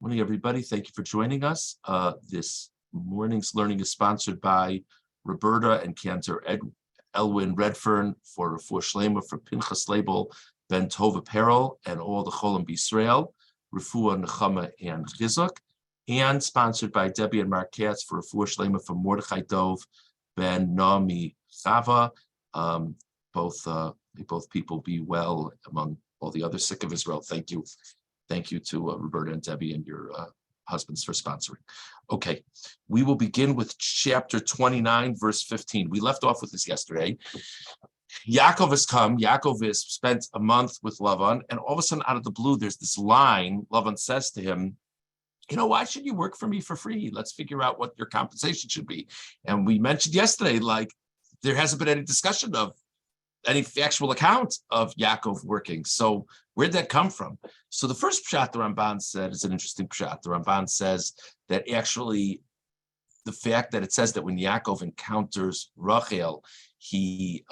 Morning, everybody. Thank you for joining us. This morning's learning is sponsored by Roberta and Cantor Elwin Redfern for Refuah Shlema for Pinchas Label, Ben Tov Apparel, and all the Cholim B'Yisrael, Refuah Nechama and Chizuk, and sponsored by Debbie and Mark Katz for Refuah Shlema for Mordechai Dov, Ben Naomi Chava. Both people be well among all the other sick of Israel. Thank you. Thank you to Roberta and Debbie and your husbands for sponsoring. Okay, we will begin with chapter 29, verse 15. We left off with this yesterday. Yaakov has come. Yaakov has spent a month with Lavan, and all of a sudden, out of the blue, there's this line. Lavan says to him, why should you work for me for free? Let's figure out what your compensation should be. And we mentioned yesterday, there hasn't been any discussion of any actual account of Yaakov working. So where'd that come from? So the first pshat the Ramban said is an interesting pshat. The Ramban says that actually the fact that it says that when Yaakov encounters Rachel, he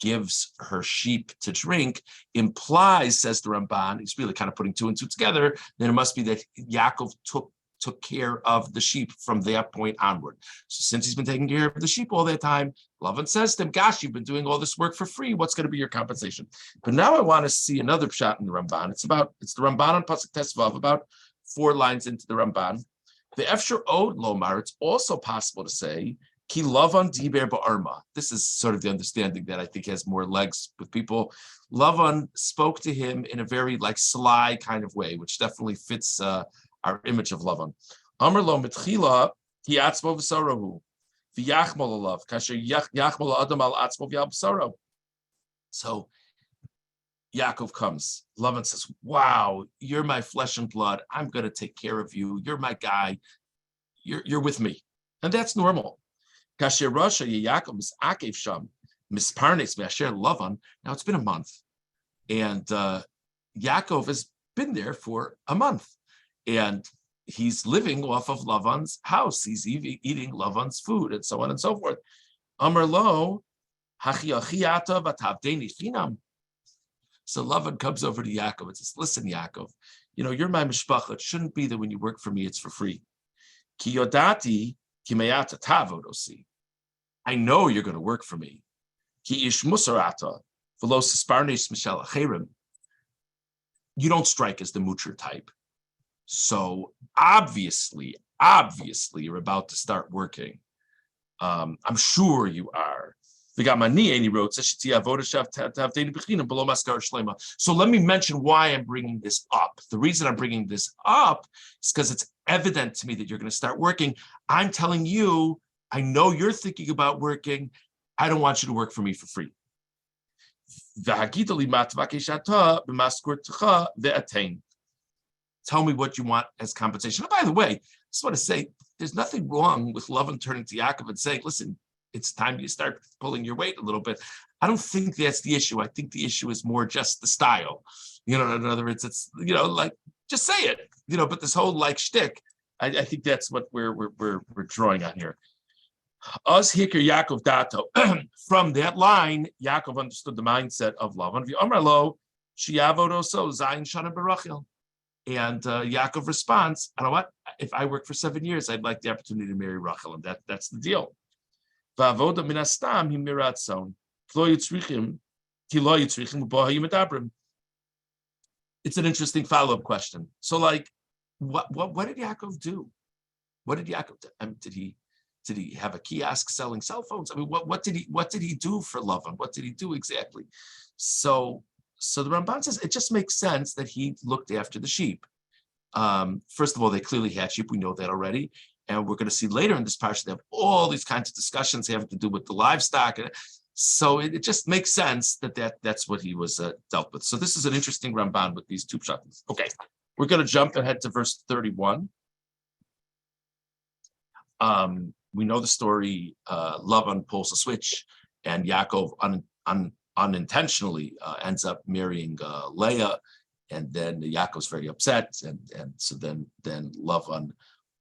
gives her sheep to drink implies, says the Ramban, he's really kind of putting two and two together, then it must be that Yaakov took care of the sheep from that point onward. So since he's been taking care of the sheep all that time, Lavan says to him, gosh, you've been doing all this work for free. What's going to be your compensation? But now I want to see another pshat in the Ramban. It's the Ramban on Pasuk Tesvav, about 4 lines into the Ramban. The Efshar Od Lomar, it's also possible to say, Ki Lavan Diber Ba'arma. This is sort of the understanding that I think has more legs with people. Lavan spoke to him in a very sly kind of way, which definitely fits our image of Lavan. Amar lo mitchila ki atzmo v'sarahu v'yachmol alav kasher yachmol adam al atzmo v'yal b'sarahu. So Yaakov comes. Lavan says, wow, you're my flesh and blood. I'm going to take care of you. You're my guy. You're with me. And that's normal. Kasher Rasha Yaakov is akev sham misparnes me'asher Lavan. Now it's been a month. And Yaakov has been there for a month. And he's living off of Lavan's house. He's eating Lavan's food and so on and so forth. Amar lo, hachi achiata v'tavdeni chinam. So Lavan comes over to Yaakov and says, listen, Yaakov, you're my mishpacha. It shouldn't be that when you work for me, it's for free. Ki yodati ki meyata tavodosi. I know you're going to work for me. Ki ish musarata v'lo sisparnes mishal acherim. You don't strike as the mucher type. So obviously, you're about to start working. I'm sure you are. So let me mention why I'm bringing this up. The reason I'm bringing this up is because it's evident to me that you're going to start working. I'm telling you, I know you're thinking about working. I don't want you to work for me for free. Tell me what you want as compensation. And by the way, I just want to say, there's nothing wrong with Lavan turning to Yaakov and saying, listen, it's time you start pulling your weight a little bit. I don't think that's the issue. I think the issue is more just the style. In other words, it's, just say it, but this whole shtick, I think that's what we're drawing on here. Us hikir Yaakov dato. From that line, Yaakov understood the mindset of Lavan. V'amar lo, sheyavod so zayin shana berachel. And Yaakov responds, you know what? If I work for 7 years, I'd like the opportunity to marry Rachel, and that's the deal. It's an interesting follow-up question. So, what did Yaakov do? What did Yaakov do? Did he have a kiosk selling cell phones? I mean, what did he do for Lavan? What did he do exactly? So the Ramban says it just makes sense that he looked after the sheep. First of all, they clearly had sheep. We know that already. And we're going to see later in this parsha, they have all these kinds of discussions having to do with the livestock. So it just makes sense that's what he was dealt with. So this is an interesting Ramban with these 2 pshatim. Okay, we're going to jump ahead to verse 31. We know the story. Lavan pulls a switch, and Yaakov unintentionally ends up marrying Leah, and then Yaakov's very upset, and so then Lavan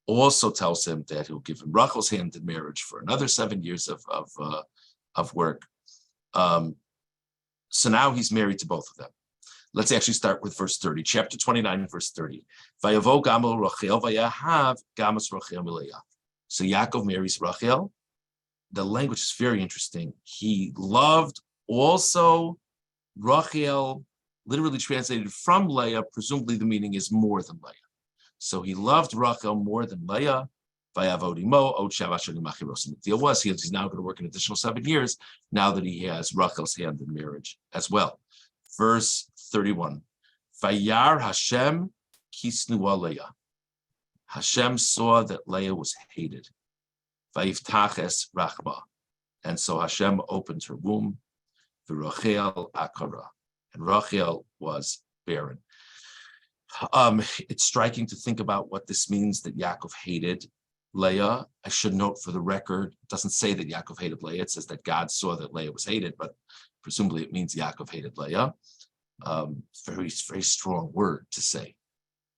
also tells him that he'll give him Rachel's hand in marriage for another 7 years of work. So now he's married to both of them. Let's actually start with verse 30, chapter 29, verse 30. Vayavo gamel Rachel vayahav gamas Rachel mileah. So Yaakov marries Rachel. The language is very interesting. He loved also Rachel, literally translated from Leah. Presumably the meaning is more than Leah. So he loved Rachel more than Leah. The deal was he's now going to work an additional 7 years now that he has Rachel's hand in marriage as well. Verse 31. Vayar Hashem kisnua Leah. Hashem saw that Leah was hated. Vayiftaches rachma. And so Hashem opened her womb. V'Rachel akara. And Rachel was barren. It's striking to think about what this means that Yaakov hated Leah. I should note for the record, it doesn't say that Yaakov hated Leah. It says that God saw that Leah was hated, but presumably it means Yaakov hated Leah. Very, very strong word to say,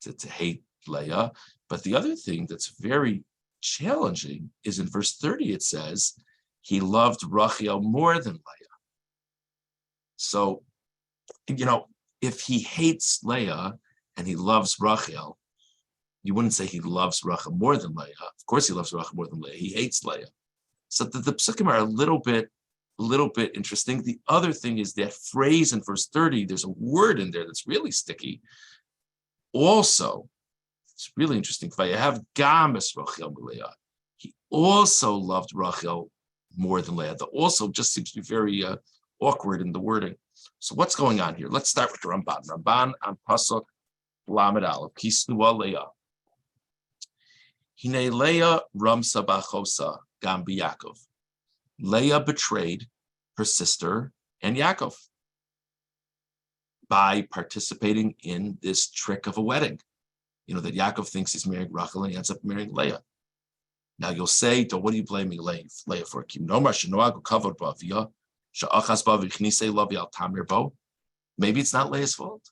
to hate Leah. But the other thing that's very challenging is in verse 30, it says, he loved Rachel more than Leah. So, if he hates Leah and he loves Rachel, you wouldn't say he loves Rachel more than Leah. Of course he loves Rachel more than Leah. He hates Leah. So the psukim are a little bit interesting. The other thing is that phrase in verse 30, there's a word in there that's really sticky. Also, it's really interesting. Vayahav gamas Rachel mileah. He also loved Rachel more than Leah. The also just seems to be very awkward in the wording. So what's going on here? Let's start with the Ramban. Ramban on Pasuk Lamed Aleph, Kisnua Leah. Hine Leah Ramsa Bachosa Gam Yaakov. Leah betrayed her sister and Yaakov by participating in this trick of a wedding. That Yaakov thinks he's marrying Rachel and he ends up marrying Leah. Now you'll say, what are you blaming Leah for? Maybe it's not Leah's fault.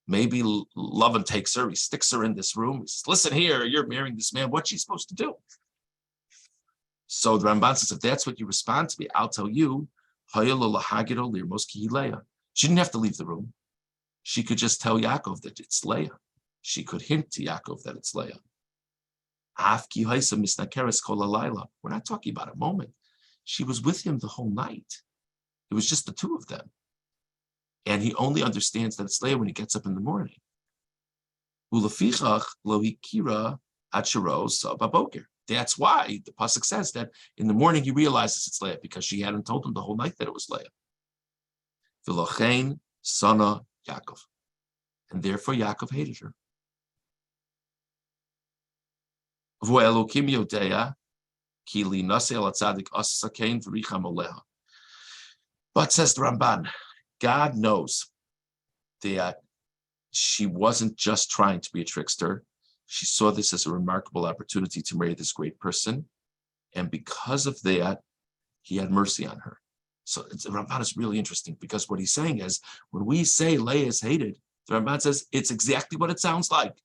Maybe Lavan takes her, he sticks her in this room. He says, listen here, you're marrying this man. What's she supposed to do? So the Ramban says, if that's what you respond to me, I'll tell you, she didn't have to leave the room. She could just tell Yaakov that it's Leah. She could hint to Yaakov that it's Leah. We're not talking about a moment. She was with him the whole night. It was just the two of them. And he only understands that it's Leah when he gets up in the morning. That's why the pasuk says that in the morning he realizes it's Leah, because she hadn't told him the whole night that it was Leah. V'lochein sana Yaakov. And therefore Yaakov hated her. But says the Ramban, God knows that she wasn't just trying to be a trickster. She saw this as a remarkable opportunity to marry this great person. And because of that, he had mercy on her. So the Ramban is really interesting, because what he's saying is, when we say Leah is hated, the Ramban says it's exactly what it sounds like.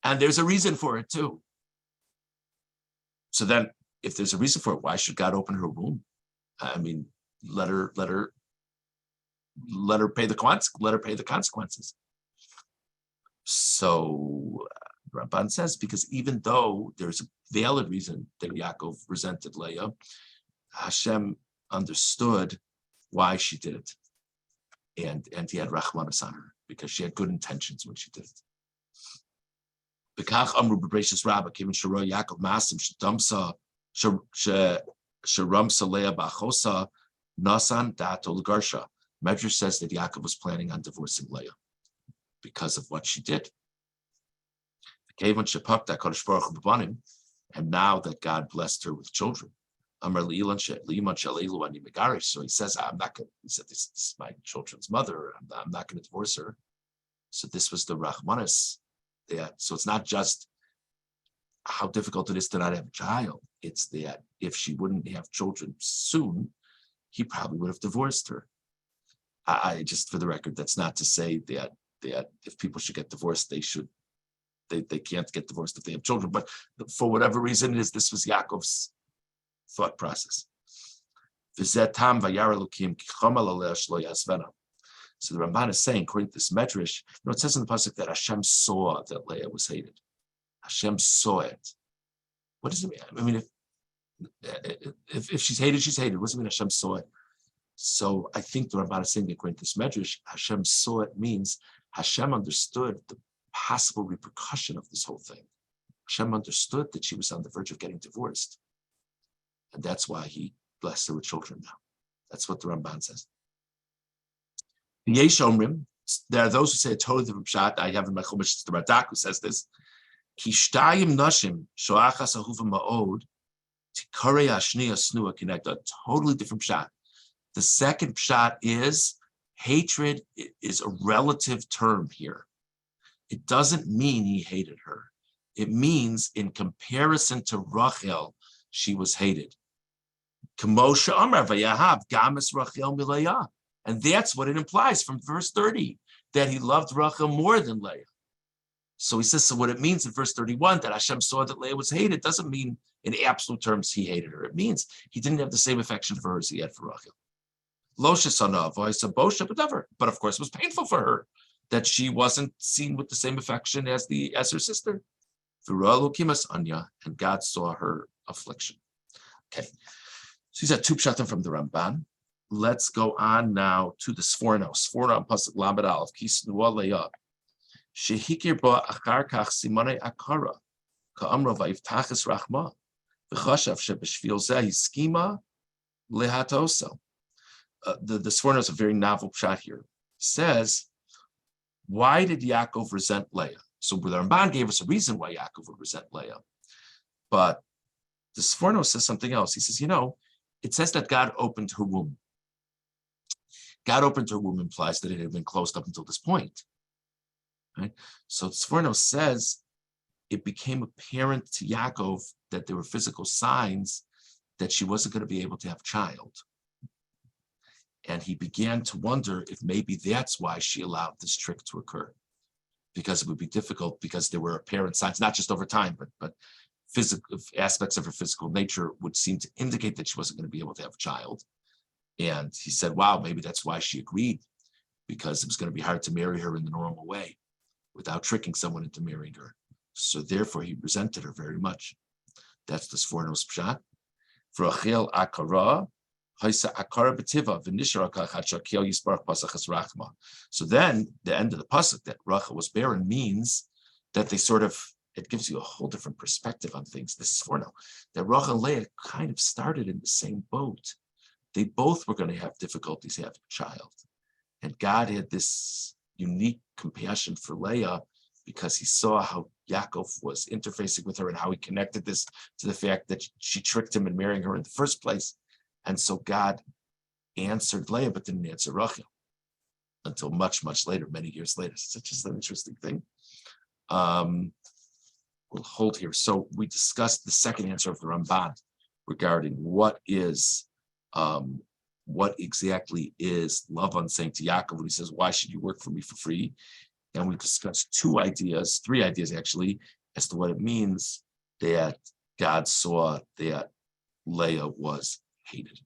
And there's a reason for it too. So then, if there's a reason for it, why should God open her womb? I mean, let her pay the consequences. So Ramban says, because even though there's a valid reason that Yaakov resented Leah, Hashem understood why she did it, and he had rachmanas on her because she had good intentions when she did it. B'kach amru b'bereishis rabbah kivin shero Yaakov masim sheramsa Leah b'achosa nasan dato l'garsha. Medrash says that Yaakov was planning on divorcing Leah because of what she did. And now that God blessed her with children, so he says, I'm not going to, he said, this is my children's mother, I'm not going to divorce her. So this was the rachmanis. So it's not just how difficult it is to not have a child. It's that if she wouldn't have children soon, he probably would have divorced her. I just, for the record, that's not to say that if people should get divorced, they can't get divorced if they have children. But for whatever reason it is, this was Yaakov's thought process. So the Ramban is saying, according to this medrash, it says in the pasuk that Hashem saw that Leah was hated. Hashem saw it. What does it mean? I mean, if she's hated, she's hated. What does it mean Hashem saw it? So I think the Ramban is saying, according to this medrash, Hashem saw it means Hashem understood the possible repercussion of this whole thing. Hashem understood that she was on the verge of getting divorced. And that's why he blessed her with children now. That's what the Ramban says. The Yesh Omrim, there are those who say a totally different pshat. I have in my Chumash, the Radak who says this. Kishtayim nashim shoachas ahuva ma'od tikarei hashniya snua connect. A totally different pshat. The second pshat is hatred is a relative term here. It doesn't mean he hated her. It means in comparison to Rachel, she was hated. Kamosha Amar Vayahav Gamis Rachel Milayah. And that's what it implies from verse 30, that he loved Rachel more than Leah. So he says, so what it means in verse 31, that Hashem saw that Leah was hated, doesn't mean in absolute terms he hated her. It means he didn't have the same affection for her as he had for Rachel. Losha Sanav, Bosha, whatever. But of course, it was painful for her that she wasn't seen with the same affection as her sister. And God saw her affliction. Okay. So these are two pshatim from the Ramban. Let's go on now to the Sforno. Sforno on pasuk Lamed Aleph. Kisnua Leah. Shehikir ba achar kach simanei akara. Ka'amra vayivtachas rachma. V'chashav shebeshvil zeh hiskima lehatoso. The Sforno is a very novel pshat here. It says, why did Yaakov resent Leah? So the Ramban gave us a reason why Yaakov would resent Leah. But the Sforno says something else. He says, it says that God opened her womb. God opened her womb implies that it had been closed up until this point. Right? So Sforno says it became apparent to Yaakov that there were physical signs that she wasn't going to be able to have a child. And he began to wonder if maybe that's why she allowed this trick to occur. Because it would be difficult, because there were apparent signs, not just over time, but physical aspects of her physical nature would seem to indicate that she wasn't going to be able to have a child. And he said, wow, maybe that's why she agreed, because it was going to be hard to marry her in the normal way without tricking someone into marrying her. So therefore, he resented her very much. That's the Sforno's pshat. For Rachel akara, akara b'tiva v'nishara kachat shakel yisbarach pasachas rachma. So then the end of the pasuk that Rachel was barren means that they sort of, it gives you a whole different perspective on things. This is Sforno, that Rachel and Leah kind of started in the same boat. They both were going to have difficulties having a child. And God had this unique compassion for Leah because he saw how Yaakov was interfacing with her and how he connected this to the fact that she tricked him in marrying her in the first place. And so God answered Leah, but didn't answer Rachel until much, much later, many years later. It's just an interesting thing. We'll hold here. So we discussed the second answer of the Ramban regarding what exactly is Lavan saying to Yaakov when he says, why should you work for me for free? And we discussed three ideas actually, as to what it means that God saw that Leah was hated.